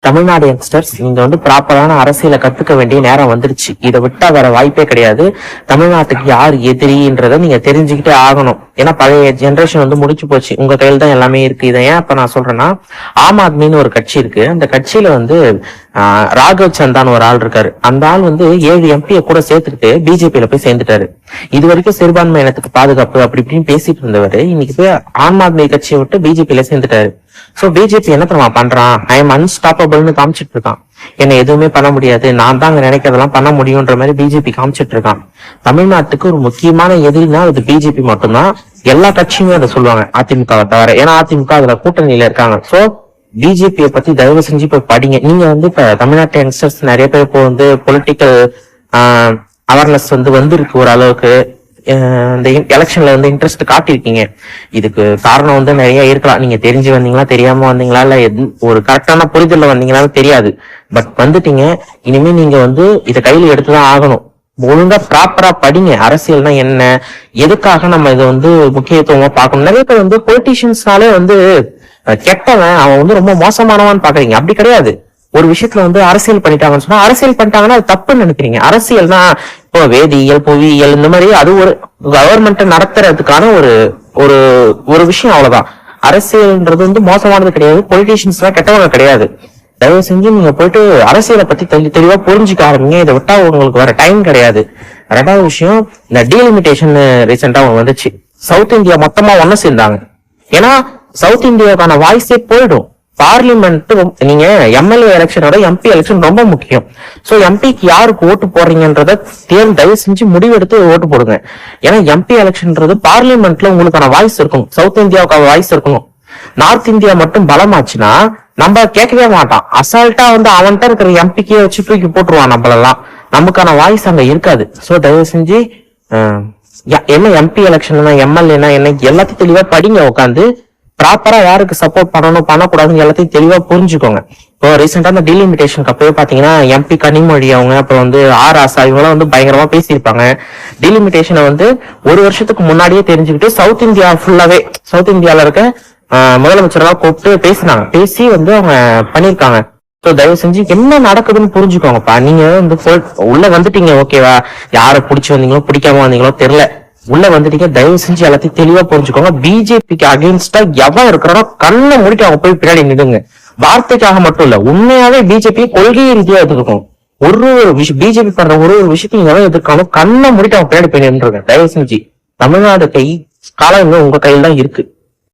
Tamil Nadu youngsters, நீங்க ப்ராப்பரான அரசியலை கத்துக்க வேண்டிய நேரம் வந்துருச்சு. இதை விட்டா வேற வாய்ப்பே கிடையாது. தமிழ்நாட்டுக்கு யார் எதிரின்றத நீங்க தெரிஞ்சுக்கிட்டே ஆகணும். ஏன்னா பழைய ஜெனரேஷன் முடிச்சு போச்சு. உங்க கையில் தான் எல்லாமே இருக்கு. இதை ஏன் இப்ப நான் சொல்றேன்னா, ஆம் ஆத்மின்னு ஒரு கட்சி இருக்கு. அந்த கட்சியில ராகவ் சந்தான்னு ஒரு ஆள் இருக்காரு. அந்த ஆள் 7 எம்பியை கூட சேர்த்துக்கிட்டு பிஜேபியில போய் சேர்ந்துட்டாரு. இது வரைக்கும் சிறுபான்மை இனத்துக்கு பாதுகாப்பு அப்படி இப்படின்னு பேசிட்டு இருந்தவர் இன்னைக்கு போய் ஆம் ஆத்மி கட்சியை விட்டு பிஜேபியில சேர்ந்துட்டாரு. சோ பிஜேபி என்ன தெரியுமா பண்றான்? ஐ எம் அன்ஸ்டாப்பபிள்னு காமிச்சிட்டு இருக்கான். என்ன எதுவுமே பண்ண முடியாது, நான் தான் அங்க நினைக்கிறதெல்லாம் பண்ண முடியும்ன்ற மாதிரி பிஜேபி காமிச்சிட்டு இருக்கான். தமிழ்நாட்டுக்கு ஒரு முக்கியமான எதிரினா அது பிஜேபி மட்டும்தான். எல்லா கட்சியுமே அதை சொல்லுவாங்க, அதிமுகவை தவிர. ஏன்னா அதிமுக அதுல கூட்டணியில இருக்காங்க. சோ பிஜேபியை பத்தி தயவு செஞ்சு போய் படிங்க. நீங்க இப்ப தமிழ்நாட்டு யங்ஸ்டர்ஸ் நிறைய பேர் இப்போ பொலிட்டிக்கல் அவேர்னஸ் வந்திருக்கு ஓரளவுக்கு. இந்த எலெக்ஷன்ல இன்ட்ரெஸ்ட் காட்டிருக்கீங்க. இதுக்கு காரணம் நிறைய இருக்கலாம். நீங்க தெரிஞ்சு வந்தீங்களா, தெரியாம வந்தீங்களா, இல்ல ஒரு கரெக்டான புரிதல்ல வந்தீங்களான்னு தெரியாது. பட் வந்துட்டீங்க. இனிமே நீங்க இதை கையில எடுத்துதான் ஆகணும். ஒழுங்கா ப்ராப்பரா படிங்க. அரசியல்னா என்ன, எதுக்காக நம்ம இதை முக்கியத்துவமா பார்க்கணும். நிறைய பேர் பொலிட்டீஷியன்ஸ்னாலே கெட்டவன், அவன் ரொம்ப மோசமானவான்னு பாக்குறீங்க. அப்படி கிடையாது. ஒரு விஷயத்துல அரசியல் பண்ணிட்டாங்கன்னு சொன்னா, அரசியல் பண்ணிட்டாங்கன்னா அது தப்புன்னு நினைக்கிறீங்க. அரசியல்னா இப்போ வேதியியல், புவியியல், இந்த மாதிரி அது ஒரு கவர்மெண்ட் நடத்துறதுக்கான ஒரு ஒரு ஒரு விஷயம், அவ்வளவுதான். அரசியல்ன்றது மோசமானது கிடையாது. பொலிட்டீஷியன்ஸ் எல்லாம் கெட்டவங்க கிடையாது. தயவு செஞ்சு நீங்க போயிட்டு அரசியலை பத்தி தெளிவா புரிஞ்சுக்க ஆரம்பிங்க. இதை விட்டா உங்களுக்கு வர டைம் கிடையாது. ரெண்டாவது விஷயம், இந்த டீலிமிட்டேஷன் ரீசெண்டா வந்துச்சு. சவுத் இந்தியா மொத்தமா ஒண்ணு சேர்ந்தாங்க. ஏன்னா சவுத் இந்தியாவுக்கான வாய்ஸே போயிடும். பார்லிமெண்ட், நீங்க எம்எல்ஏ எலெக்ஷனோட எம்பி எலெக்ஷன் ரொம்ப முக்கியம். சோ எம்பிக்கு யாருக்கு ஓட்டு போடுறீங்கன்றத தயவு செஞ்சு முடிவெடுத்து ஓட்டு போடுங்க. ஏன்னா எம்பி எலெக்ஷன்ன்றது பார்லிமெண்ட்ல உங்களுக்கான வாய்ஸ் இருக்கும். சவுத் இந்தியாவுக்கான வாய்ஸ் இருக்கணும். நார்த் இந்தியா மட்டும் பலமாச்சுன்னா நம்ம கேட்கவே மாட்டான். அசால்ட்டா அவன்கிட்ட இருக்கிற எம்பிக்கே வச்சு தூக்கி போட்டுருவான் நம்மளெல்லாம். நமக்கான வாய்ஸ் அங்க இருக்காது. சோ தயவு செஞ்சு என்ன எம்பி எலெக்ஷன், எம்எல்ஏனா என்ன, எல்லாத்தையும் தெளிவா படிங்க. உட்காந்து ப்ராப்பரா யாருக்கு சப்போர்ட் பண்ணணும் பண்ணக்கூடாதுன்னு எல்லாத்தையும் தெளிவா புரிஞ்சுக்கோங்க. இப்போ ரீசெண்டா அந்த டீலிமிட்டேஷனுக்கு அப்பவே பாத்தீங்கன்னா எம்பி கனிமொழி அவங்க, அப்புறம் ஆர் ஆசா, இவங்களாம் பயங்கரமா பேசியிருப்பாங்க. டீலிமிட்டேஷனை ஒரு வருஷத்துக்கு முன்னாடியே தெரிஞ்சுக்கிட்டு சவுத் இந்தியா ஃபுல்லாவே, சவுத் இந்தியால இருக்க முதலமைச்சரெல்லாம் கூப்பிட்டு பேசினாங்க. பேசி அவங்க பண்ணிருக்காங்க. ஸோ தயவு செஞ்சு என்ன நடக்குதுன்னு புரிஞ்சுக்கோங்கப்பா. நீங்க உள்ள வந்துட்டீங்க, ஓகேவா? யாரை பிடிச்சி வந்தீங்களோ பிடிக்காம வந்தீங்களோ தெரியல, உள்ள வந்துட்டீங்க. தயவு செஞ்சு எல்லாத்தையும் தெளிவா புரிஞ்சுக்கோங்க. பிஜேபிக்கு அகேன்ஸ்டா எவன் இருக்கிறானோ கண்ணை மூடிட்டு அவங்க போய் பின்னாடி நிடுங்க. வார்த்தைக்காக மட்டும் இல்ல, உண்மையாவே பிஜேபி கொள்கை ரீதியா எதிர்க்கும். ஒரு விஷயம் பிஜேபி பண்ற ஒரு விஷயத்தையும் எவன் எதிர்க்கானோ கண்ணை மூடிட்டு அவங்க பின்னாடி போய் நின்றுங்க. தயவு செஞ்சு தமிழ்நாடு காலம் உங்க கையில் தான் இருக்கு.